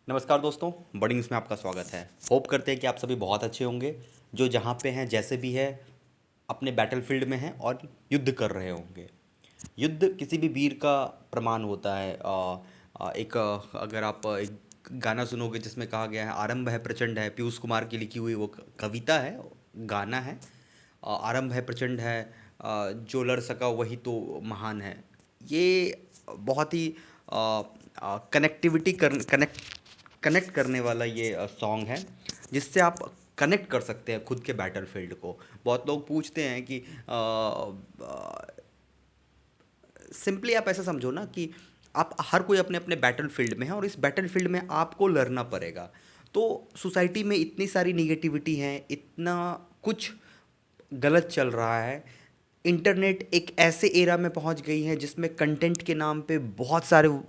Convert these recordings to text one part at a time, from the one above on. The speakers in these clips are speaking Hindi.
नमस्कार दोस्तों, बडिंग्स में आपका स्वागत है। होप करते हैं कि आप सभी बहुत अच्छे होंगे। जो जहाँ पे हैं जैसे भी है अपने बैटलफील्ड में हैं और युद्ध कर रहे होंगे। युद्ध किसी भी वीर का प्रमाण होता है। अगर आप एक गाना सुनोगे जिसमें कहा गया है आरंभ है प्रचंड है, पीयूष कुमार की लिखी हुई वो कविता है, गाना है। आरंभ है प्रचंड है, जो लड़ सका वही तो महान है। ये बहुत ही कनेक्ट करने वाला ये सॉन्ग है, जिससे आप कनेक्ट कर सकते हैं खुद के बैटलफील्ड को। बहुत लोग पूछते हैं कि सिंपली आप ऐसा समझो ना कि आप हर कोई अपने अपने बैटलफील्ड में है और इस बैटलफील्ड में आपको लड़ना पड़ेगा। तो सोसाइटी में इतनी सारी निगेटिविटी है, इतना कुछ गलत चल रहा है। इंटरनेट एक ऐसे एरा में पहुंच गई है जिसमें कंटेंट के नाम पे बहुत सारे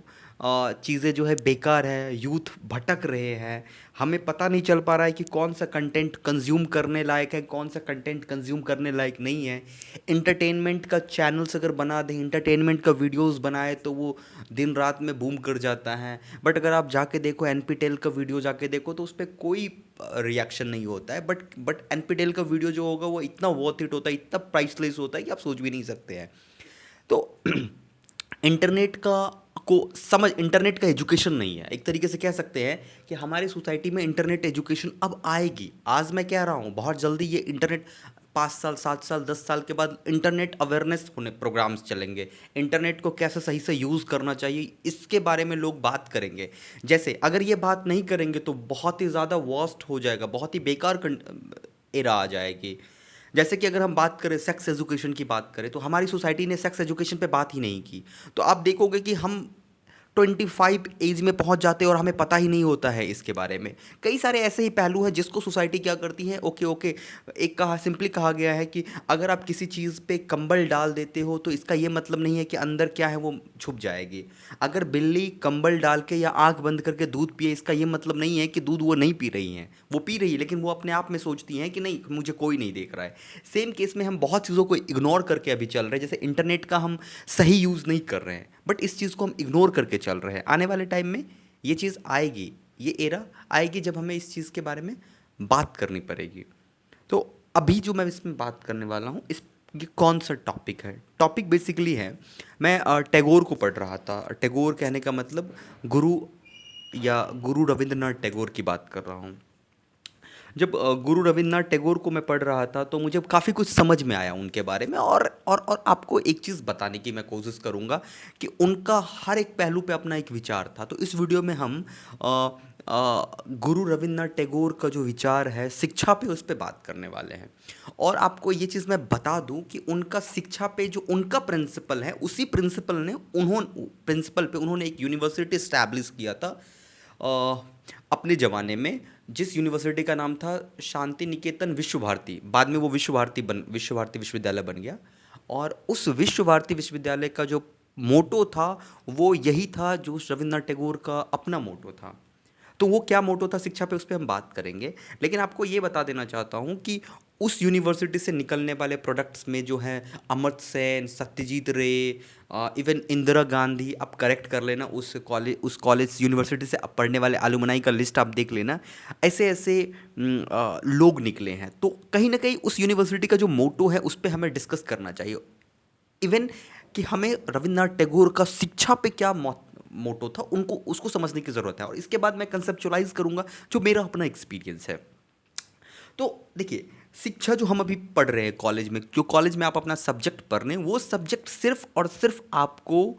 चीज़ें जो है बेकार है, यूथ भटक रहे हैं। हमें पता नहीं चल पा रहा है कि कौन सा कंटेंट कंज्यूम करने लायक है, कौन सा कंटेंट कंज्यूम करने लायक नहीं है। इंटरटेनमेंट का चैनल्स अगर बना दें, इंटरटेनमेंट का वीडियोस बनाए तो वो दिन रात में बूम कर जाता है। बट अगर आप जाके देखो एनपीटेल का वीडियो जाके देखो तो उस पर कोई रिएक्शन नहीं होता है। बट एनपीटेल का वीडियो जो होगा वो इतना वर्थ इट होता है, इतना प्राइसलेस होता है कि आप सोच भी नहीं सकते हैं। तो इंटरनेट का इंटरनेट का एजुकेशन नहीं है। एक तरीके से कह सकते हैं कि हमारी सोसाइटी में इंटरनेट एजुकेशन अब आएगी। आज मैं कह रहा हूँ बहुत जल्दी ये इंटरनेट 5 साल 7 साल 10 साल के बाद इंटरनेट अवेयरनेस होने प्रोग्राम्स चलेंगे। इंटरनेट को कैसे सही से यूज़ करना चाहिए इसके बारे में लोग बात करेंगे। जैसे अगर ये बात नहीं करेंगे तो बहुत ही ज़्यादा वर्स्ट हो जाएगा, बहुत ही बेकार एरा आ जाएगी। जैसे कि अगर हम बात करें सेक्स एजुकेशन की बात करें तो हमारी सोसाइटी ने सेक्स एजुकेशन पे बात ही नहीं की। तो आप देखोगे कि हम 25 एज में पहुंच जाते हैं और हमें पता ही नहीं होता है इसके बारे में। कई सारे ऐसे ही पहलू हैं जिसको सोसाइटी क्या करती है, ओके ओके। एक सिंपली कहा गया है कि अगर आप किसी चीज़ पे कंबल डाल देते हो तो इसका ये मतलब नहीं है कि अंदर क्या है वो छुप जाएगी। अगर बिल्ली कंबल डाल के या आंख बंद करके दूध पिए इसका ये मतलब नहीं है कि दूध वो नहीं पी रही है, वो पी रही है, लेकिन वो अपने आप में सोचती हैं कि नहीं मुझे कोई नहीं देख रहा है। सेम केस में हम बहुत चीज़ों को इग्नोर करके अभी चल रहे हैं। जैसे इंटरनेट का हम सही यूज़ नहीं कर रहे हैं, बट इस चीज़ को हम इग्नोर करके चल रहे हैं। आने वाले टाइम में ये चीज़ आएगी, ये एरा आएगी जब हमें इस चीज़ के बारे में बात करनी पड़ेगी। तो अभी जो मैं इसमें बात करने वाला हूँ इस ये कौन सा टॉपिक है। टॉपिक बेसिकली है, मैं टैगोर को पढ़ रहा था। टैगोर कहने का मतलब गुरु या गुरु रविंद्रनाथ टैगोर की बात कर रहा हूँ। जब गुरु रविंद्रनाथ टैगोर को मैं पढ़ रहा था तो मुझे काफ़ी कुछ समझ में आया उनके बारे में। और आपको एक चीज़ बताने की मैं कोशिश करूँगा कि उनका हर एक पहलू पे अपना एक विचार था। तो इस वीडियो में हम गुरु रविंद्रनाथ टैगोर का जो विचार है शिक्षा पे, उस पे बात करने वाले हैं। और आपको ये चीज़ मैं बता दूं कि उनका शिक्षा पे जो उनका प्रिंसिपल है, उसी प्रिंसिपल पे उन्होंने एक यूनिवर्सिटी इस्टेब्लिश किया था अपने ज़माने में, जिस यूनिवर्सिटी का नाम था शांति निकेतन विश्व भारती। बाद में वो विश्व भारती विश्वविद्यालय बन गया। और उस विश्व भारती विश्वविद्यालय का जो मोटो था वो यही था जो रविंद्रनाथ टैगोर का अपना मोटो था। तो वो क्या मोटो था शिक्षा पे, उस पर हम बात करेंगे। लेकिन आपको ये बता देना चाहता हूँ कि उस यूनिवर्सिटी से निकलने वाले प्रोडक्ट्स में जो हैं अमर्त्य सेन, सत्यजीत रे, इवन इंदिरा गांधी, आप करेक्ट कर लेना, उस कॉलेज यूनिवर्सिटी से अब पढ़ने वाले अलुमनाई का लिस्ट आप देख लेना। ऐसे ऐसे लोग निकले हैं। तो कहीं ना कहीं उस यूनिवर्सिटी का जो मोटो है उस पर हमें डिस्कस करना चाहिए। इवन कि हमें रविंद्रनाथ टैगोर का शिक्षा पे क्या मोटो था उनको उसको समझने की ज़रूरत है। और इसके बाद मैं कंसेप्चुलाइज करूंगा जो मेरा अपना एक्सपीरियंस है। तो देखिए, शिक्षा जो हम अभी पढ़ रहे हैं कॉलेज में, जो कॉलेज में आप अपना सब्जेक्ट पढ़ रहे हैं, वो सब्जेक्ट सिर्फ और सिर्फ आपको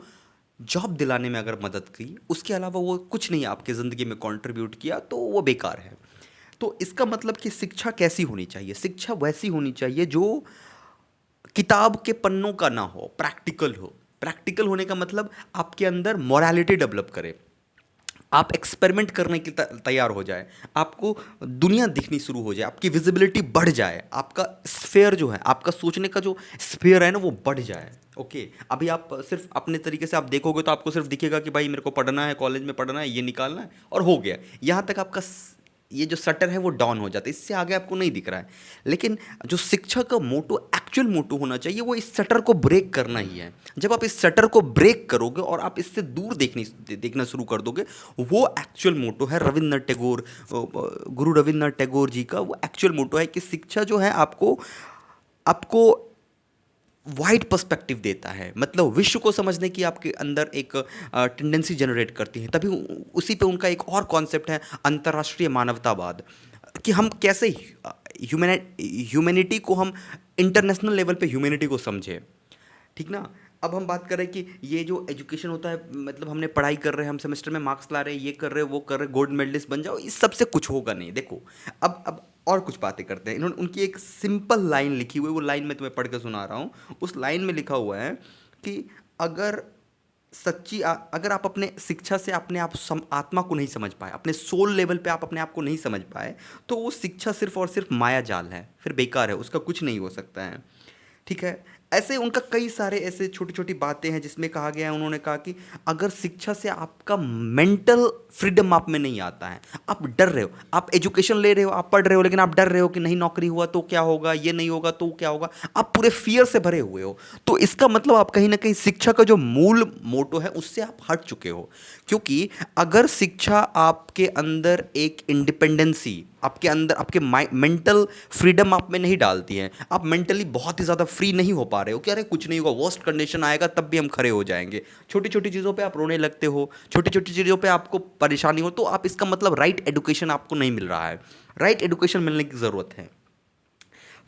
जॉब दिलाने में अगर मदद की, उसके अलावा वो कुछ नहीं आपकी ज़िंदगी में कंट्रीब्यूट किया, तो वो बेकार है। तो इसका मतलब कि शिक्षा कैसी होनी चाहिए? शिक्षा वैसी होनी चाहिए जो किताब के पन्नों का ना हो, प्रैक्टिकल हो। प्रैक्टिकल होने का मतलब आपके अंदर मोरालिटी डेवलप करे, आप एक्सपेरिमेंट करने की तैयार हो जाए, आपको दुनिया दिखनी शुरू हो जाए, आपकी विजिबिलिटी बढ़ जाए, आपका स्फेयर जो है, आपका सोचने का जो स्फेयर है ना वो बढ़ जाए। ओके, अभी आप सिर्फ अपने तरीके से आप देखोगे तो आपको सिर्फ दिखेगा कि भाई मेरे को पढ़ना है, कॉलेज में पढ़ना है, ये निकालना है और हो गया। यहाँ तक आपका ये जो शटर है वो डाउन हो जाता है, इससे आगे आपको नहीं दिख रहा है। लेकिन जो शिक्षा का मोटो, एक्चुअल मोटो होना चाहिए, वो इस शटर को ब्रेक करना ही है। जब आप इस शटर को ब्रेक करोगे और आप इससे दूर देखना शुरू कर दोगे, वो एक्चुअल मोटो है रविन्द्रनाथ टैगोर, गुरु रविन्द्रनाथ टैगोर जी का वो एक्चुअल मोटो है कि शिक्षा जो है आपको आपको वाइड पर्सपेक्टिव देता है, मतलब विश्व को समझने की आपके अंदर एक टेंडेंसी जनरेट करती है। तभी उसी पे उनका एक और कॉन्सेप्ट है अंतर्राष्ट्रीय मानवतावाद, कि हम कैसे ह्यूमैनिटी को हम इंटरनेशनल लेवल पे ह्यूमैनिटी को समझें, ठीक ना। अब हम बात करें कि ये जो एजुकेशन होता है, मतलब हमने पढ़ाई कर रहे हैं, हम सेमेस्टर में मार्क्स ला रहे हैं, ये कर रहे हैं, वो कर रहे हैं, गोल्ड मेडलिस्ट बन जाओ, इस सबसे कुछ होगा नहीं। देखो अब और कुछ बातें करते हैं। इन्होंने उनकी एक सिंपल लाइन लिखी हुई है, वो लाइन मैं तुम्हें पढ़ के सुना रहा हूँ। उस लाइन में लिखा हुआ है कि अगर अगर आप अपने शिक्षा से अपने आप आत्मा को नहीं समझ पाए, अपने सोल लेवल पे आप अपने आप को नहीं समझ पाए, तो वो शिक्षा सिर्फ और सिर्फ माया जाल है, फिर बेकार है, उसका कुछ नहीं हो सकता है, ठीक है। ऐसे उनका कई सारे ऐसे छोटी छोटी बातें हैं जिसमें कहा गया है, उन्होंने कहा कि अगर शिक्षा से आपका मेंटल फ्रीडम आप में नहीं आता है, आप डर रहे हो, आप एजुकेशन ले रहे हो, आप पढ़ रहे हो, लेकिन आप डर रहे हो कि नहीं नौकरी हुआ तो क्या होगा, ये नहीं होगा तो क्या होगा, आप पूरे फियर से भरे हुए हो, तो इसका मतलब आप कहीं ना कहीं शिक्षा का जो मूल मोटो है उससे आप हट चुके हो। क्योंकि अगर शिक्षा आपके अंदर एक इंडिपेंडेंसी, आपके अंदर आपके मेंटल फ्रीडम आप में नहीं डालती है, आप मेंटली बहुत ही ज़्यादा फ्री नहीं हो पा रहे हो कि अरे कुछ नहीं होगा, वर्स्ट कंडीशन आएगा तब भी हम खड़े हो जाएंगे, छोटी छोटी चीज़ों पे आप रोने लगते हो, छोटी छोटी चीज़ों पे आपको परेशानी हो, तो आप इसका मतलब राइट एजुकेशन आपको नहीं मिल रहा है। राइट एजुकेशन मिलने की ज़रूरत है।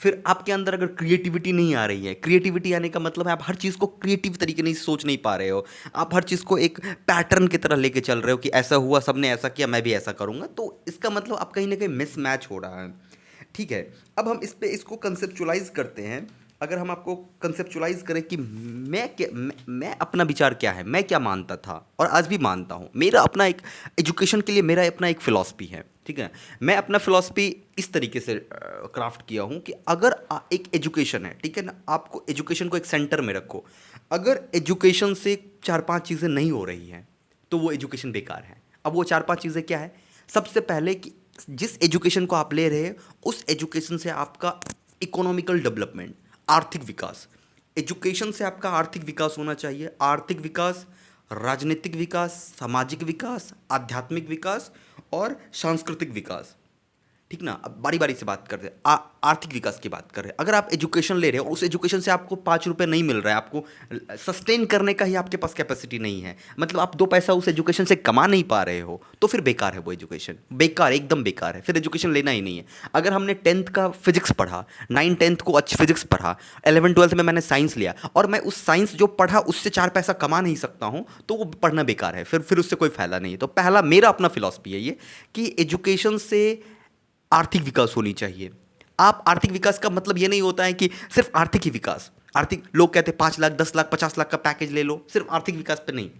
फिर आपके अंदर अगर क्रिएटिविटी नहीं आ रही है, क्रिएटिविटी आने का मतलब है आप हर चीज़ को क्रिएटिव तरीके नहीं सोच नहीं पा रहे हो, आप हर चीज़ को एक पैटर्न की तरह लेके चल रहे हो कि ऐसा हुआ, सबने ऐसा किया, मैं भी ऐसा करूँगा, तो इसका मतलब आप कहीं ना कहीं मिसमैच हो रहा है, ठीक है। अब हम इस पे इसको कंसेप्चुलाइज करते हैं। अगर हम आपको कंसेप्चुलाइज करें कि मैं अपना विचार क्या है, मैं क्या मानता था और आज भी मानता हूँ, मेरा अपना एक एजुकेशन के लिए मेरा अपना एक फ़िलॉसफी है, ठीक है। मैं अपना फ़िलॉसफी इस तरीके से क्राफ्ट किया हूँ कि अगर एक एजुकेशन है, ठीक है ना, आपको एजुकेशन को एक सेंटर में रखो। अगर एजुकेशन से 4-5 चीज़ें नहीं हो रही हैं तो वो एजुकेशन बेकार है। अब वो 4-5 चीज़ें क्या है? सबसे पहले कि जिस एजुकेशन को आप ले रहे हैं उस एजुकेशन से आपका इकोनॉमिकल डेवलपमेंट, आर्थिक विकास, एजुकेशन से आपका आर्थिक विकास होना चाहिए। आर्थिक विकास, राजनीतिक विकास, सामाजिक विकास, आध्यात्मिक विकास और सांस्कृतिक विकास, ठीक ना। अब बारी बारी से बात करते हैं। आर्थिक विकास की बात कर रहे हैं। अगर आप एजुकेशन ले रहे हो और उस एजुकेशन से आपको 5 रुपये नहीं मिल रहा है, आपको सस्टेन करने का ही आपके पास कैपेसिटी नहीं है, मतलब आप 2 पैसा उस एजुकेशन से कमा नहीं पा रहे हो, तो फिर बेकार है वो एजुकेशन, बेकार, एकदम बेकार है, फिर एजुकेशन लेना ही नहीं है। अगर हमने 10th का फिजिक्स पढ़ा, 9-10th को अच्छी फिजिक्स पढ़ा, 11th-12th में मैंने साइंस लिया और मैं उस साइंस जो पढ़ा उससे 4 पैसा कमा नहीं सकता हूँ, तो वो पढ़ना बेकार है, फिर उससे कोई फायदा नहीं है। तो पहला मेरा अपना फिलॉसफी है ये कि एजुकेशन से आर्थिक विकास होनी चाहिए। आप आर्थिक विकास का मतलब ये नहीं होता है कि सिर्फ आर्थिक ही विकास, आर्थिक लोग कहते हैं 5 लाख 10 लाख 50 लाख का पैकेज ले लो, सिर्फ आर्थिक विकास पे नहीं।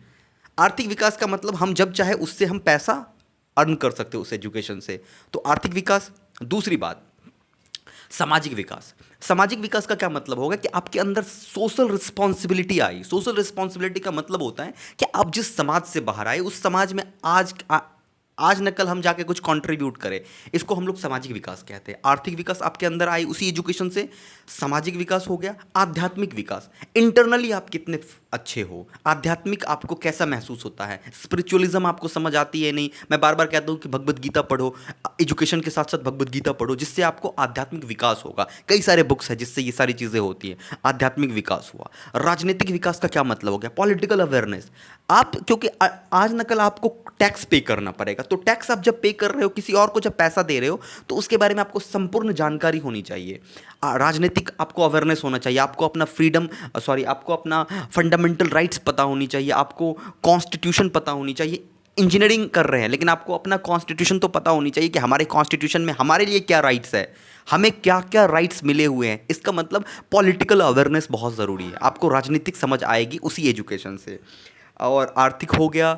आर्थिक विकास का मतलब हम जब चाहे उससे हम पैसा अर्न कर सकते हो उस एजुकेशन से, तो आर्थिक विकास। दूसरी बात, सामाजिक विकास। सामाजिक विकास का क्या मतलब होगा कि आपके अंदर social responsibility I. Social responsibility का मतलब होता है कि आप जिस समाज से बाहर आए उस समाज में आज न कल हम जाके कुछ कंट्रीब्यूट करें, इसको हम लोग सामाजिक विकास कहते हैं। आर्थिक विकास आपके अंदर आई उसी एजुकेशन से, सामाजिक विकास हो गया। आध्यात्मिक विकास, इंटरनली आप कितने अच्छे हो, आध्यात्मिक आपको कैसा महसूस होता है, स्पिरिचुअलिज्म आपको समझ आती है नहीं। मैं बार बार कहता हूँ कि भगवत गीता पढ़ो, एजुकेशन के साथ साथ भगवत गीता पढ़ो, जिससे आपको आध्यात्मिक विकास होगा। कई सारे बुक्स हैं जिससे ये सारी चीज़ें होती हैं। आध्यात्मिक विकास हुआ। राजनीतिक विकास का क्या मतलब हो गया? Political awareness. आप क्योंकि आज न कल आपको टैक्स पे करना पड़ेगा, तो टैक्स आप जब पे कर रहे हो, किसी और को जब पैसा दे रहे हो, तो उसके बारे में आपको संपूर्ण जानकारी होनी चाहिए। राजनीतिक आपको अवेयरनेस होना चाहिए, आपको अपना आपको अपना फंडामेंटल राइट्स पता होनी चाहिए, आपको कॉन्स्टिट्यूशन पता होनी चाहिए। इंजीनियरिंग कर रहे हैं लेकिन आपको अपना कॉन्स्टिट्यूशन तो पता होनी चाहिए कि हमारे कॉन्स्टिट्यूशन में हमारे लिए क्या राइट्स है, हमें क्या क्या राइट्स मिले हुए हैं। इसका मतलब पॉलिटिकल अवेयरनेस बहुत ज़रूरी है। आपको राजनीतिक समझ आएगी उसी एजुकेशन से। और आर्थिक हो गया,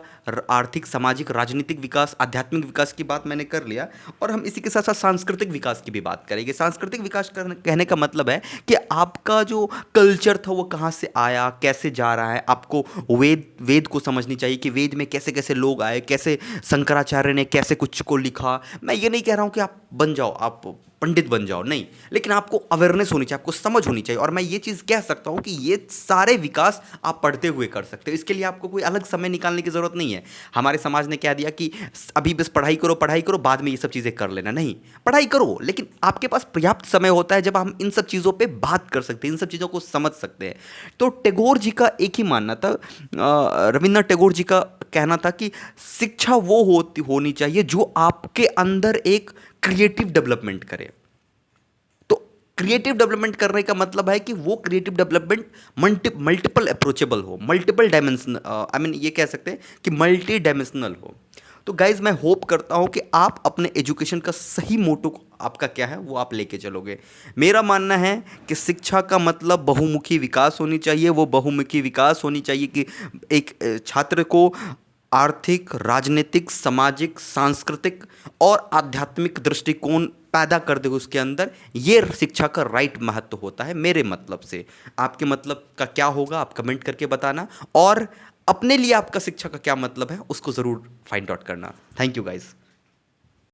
आर्थिक, सामाजिक, राजनीतिक विकास, आध्यात्मिक विकास की बात मैंने कर लिया। और हम इसी के साथ साथ सांस्कृतिक विकास की भी बात करेंगे। सांस्कृतिक विकास कहने का मतलब है कि आपका जो कल्चर था वो कहाँ से आया, कैसे जा रहा है। आपको वेद वेद को समझनी चाहिए कि वेद में कैसे कैसे लोग आए, कैसे शंकराचार्य ने कैसे कुछ को लिखा। मैं ये नहीं कह रहा हूँ कि आप बन जाओ, आप पंडित बन जाओ, नहीं, लेकिन आपको अवेयरनेस होनी चाहिए, आपको समझ होनी चाहिए। और मैं ये चीज़ कह सकता हूँ कि ये सारे विकास आप पढ़ते हुए कर सकते हो। इसके लिए आपको कोई अलग समय निकालने की ज़रूरत नहीं है। हमारे समाज ने क्या दिया कि अभी बस पढ़ाई करो, पढ़ाई करो, बाद में ये सब चीज़ें कर लेना। नहीं, पढ़ाई करो, लेकिन आपके पास पर्याप्त समय होता है जब हम इन सब चीज़ों पे बात कर सकते हैं, इन सब चीज़ों को समझ सकते हैं। तो टैगोर जी का एक ही मानना था, रविन्द्रनाथ टैगोर जी का कहना था कि शिक्षा वो होनी चाहिए जो आपके अंदर एक क्रिएटिव डेवलपमेंट करे। तो क्रिएटिव डेवलपमेंट करने का मतलब है कि वो क्रिएटिव डेवलपमेंट मल्टीपल अप्रोचेबल हो, मल्टीपल डायमेंशन, आई मीन ये कह सकते हैं कि मल्टी डायमेंशनल हो। तो गाइज मैं होप करता हूँ कि आप अपने एजुकेशन का सही मोटो आपका क्या है वो आप लेके चलोगे। मेरा मानना है कि शिक्षा का मतलब बहुमुखी विकास होनी चाहिए। वो बहुमुखी विकास होनी चाहिए कि एक छात्र को आर्थिक, राजनीतिक, सामाजिक, सांस्कृतिक और आध्यात्मिक दृष्टिकोण पैदा कर दे उसके अंदर। ये शिक्षा का राइट महत्व होता है मेरे मतलब से। आपके मतलब का क्या होगा आप कमेंट करके बताना, और अपने लिए आपका शिक्षा का क्या मतलब है उसको ज़रूर फाइंड आउट करना। Thank you guys.